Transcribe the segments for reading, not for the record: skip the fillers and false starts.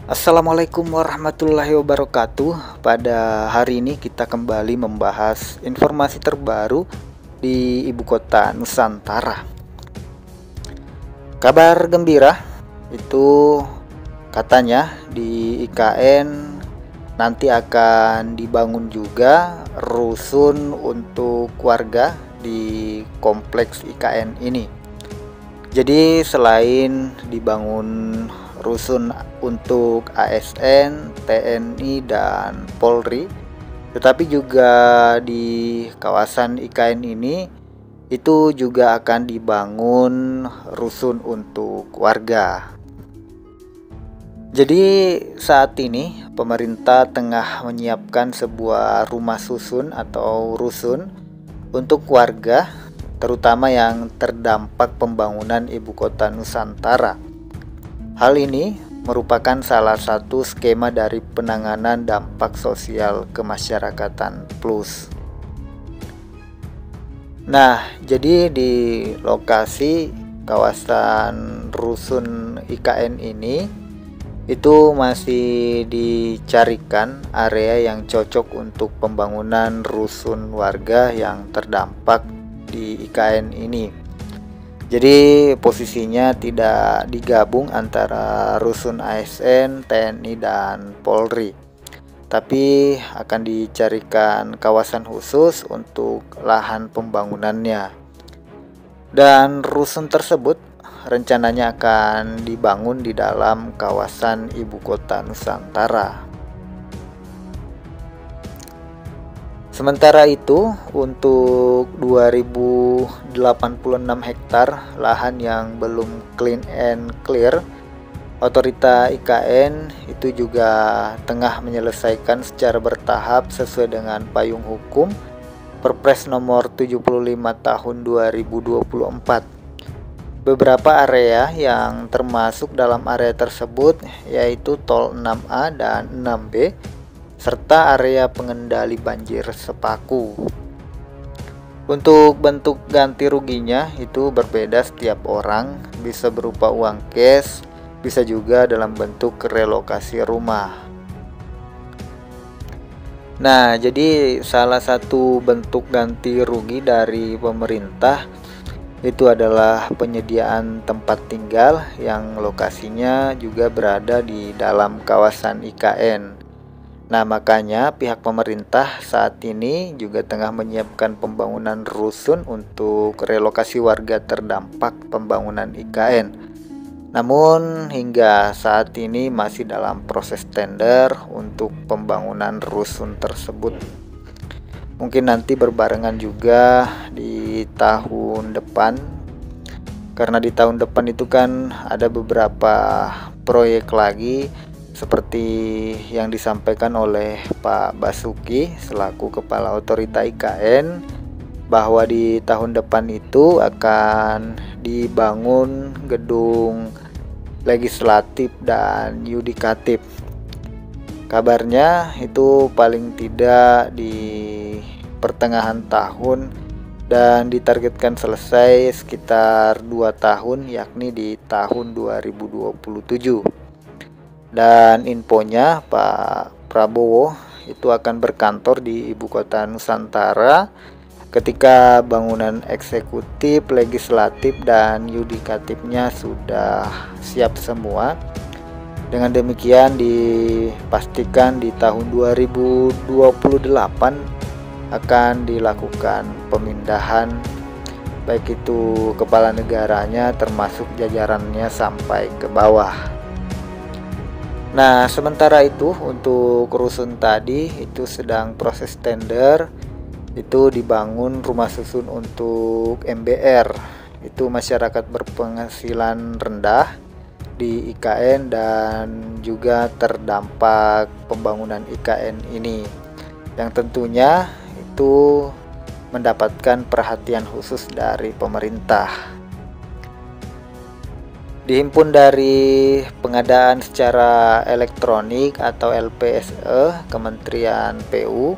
Assalamualaikum warahmatullahi wabarakatuh. Pada hari ini kita kembali membahas informasi terbaru di ibu kota Nusantara. Kabar gembira itu katanya di IKN nanti akan dibangun juga rusun untuk warga di kompleks IKN ini. Jadi selain dibangun rusun untuk ASN, TNI, dan Polri, tetapi juga di kawasan IKN ini itu juga akan dibangun rusun untuk warga. Jadi saat ini pemerintah tengah menyiapkan sebuah rumah susun atau rusun untuk warga, terutama yang terdampak pembangunan ibu kota Nusantara. Hal ini merupakan salah satu skema dari penanganan dampak sosial kemasyarakatan plus. Nah, jadi di lokasi kawasan rusun IKN ini itu masih dicarikan area yang cocok untuk pembangunan rusun warga yang terdampak di IKN ini. Jadi posisinya tidak digabung antara rusun ASN, TNI, dan Polri, tapi akan dicarikan kawasan khusus untuk lahan pembangunannya. Dan rusun tersebut rencananya akan dibangun di dalam kawasan ibu kota Nusantara. Sementara itu, untuk 2086 hektar lahan yang belum clean and clear, Otorita IKN itu juga tengah menyelesaikan secara bertahap sesuai dengan payung hukum Perpres nomor 75 tahun 2024. Beberapa area yang termasuk dalam area tersebut yaitu Tol 6A dan 6B, serta area pengendali banjir Sepaku. Untuk bentuk ganti ruginya itu berbeda setiap orang, bisa berupa uang cash, bisa juga dalam bentuk relokasi rumah. Nah, jadi salah satu bentuk ganti rugi dari pemerintah itu adalah penyediaan tempat tinggal yang lokasinya juga berada di dalam kawasan IKN. Nah, makanya pihak pemerintah saat ini juga tengah menyiapkan pembangunan rusun untuk relokasi warga terdampak pembangunan IKN. Namun hingga saat ini masih dalam proses tender untuk pembangunan rusun tersebut. Mungkin nanti berbarengan juga di tahun depan, karena di tahun depan itu kan ada beberapa proyek lagi, seperti yang disampaikan oleh Pak Basuki selaku Kepala Otorita IKN, bahwa di tahun depan itu akan dibangun gedung legislatif dan yudikatif. Kabarnya itu paling tidak di pertengahan tahun dan ditargetkan selesai sekitar 2 tahun, yakni di tahun 2027. Dan infonya Pak Prabowo itu akan berkantor di ibu kota Nusantara ketika bangunan eksekutif, legislatif, dan yudikatifnya sudah siap semua. Dengan demikian dipastikan di tahun 2028 akan dilakukan pemindahan baik itu kepala negaranya termasuk jajarannya sampai ke bawah. Nah, sementara itu untuk rusun tadi itu sedang proses tender, itu dibangun rumah susun untuk MBR, itu masyarakat berpenghasilan rendah di IKN dan juga terdampak pembangunan IKN ini, yang tentunya itu mendapatkan perhatian khusus dari pemerintah. Dihimpun dari pengadaan secara elektronik atau LPSE Kementerian PU,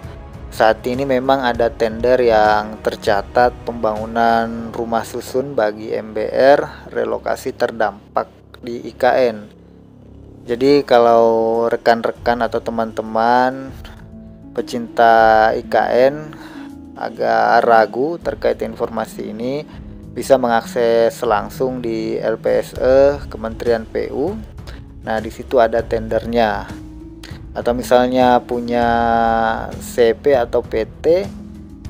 saat ini memang ada tender yang tercatat pembangunan rumah susun bagi MBR relokasi terdampak di IKN. Jadi kalau rekan-rekan atau teman-teman pecinta IKN agak ragu terkait informasi ini, bisa mengakses langsung di LPSE Kementerian PU. Nah, di situ ada tendernya. Atau misalnya punya CP atau PT,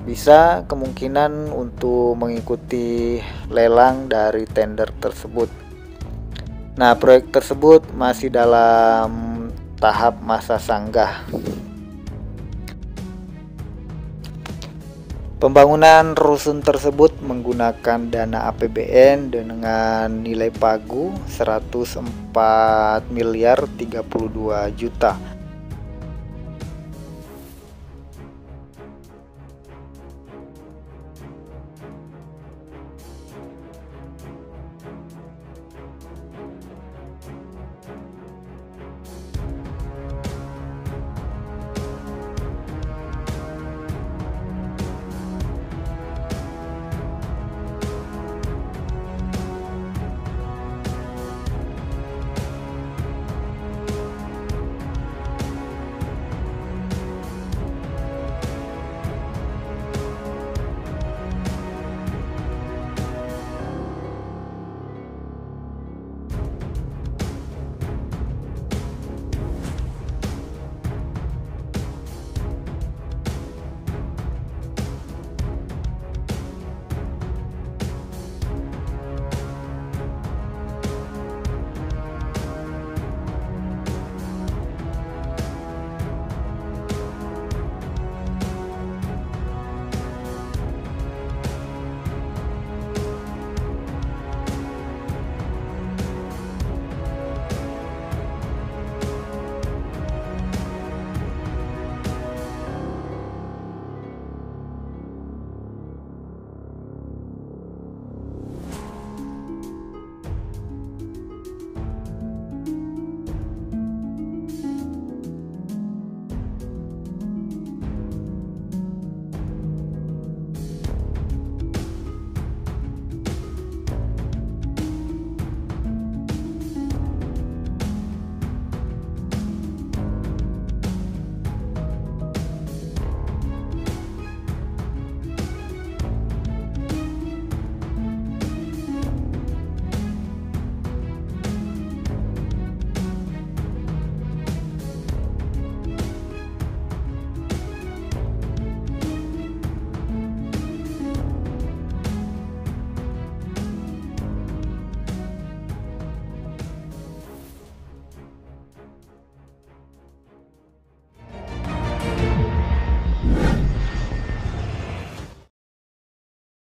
bisa kemungkinan untuk mengikuti lelang dari tender tersebut. Nah, proyek tersebut masih dalam tahap masa sanggah. Pembangunan rusun tersebut menggunakan dana APBN dengan nilai pagu 104 miliar 32 juta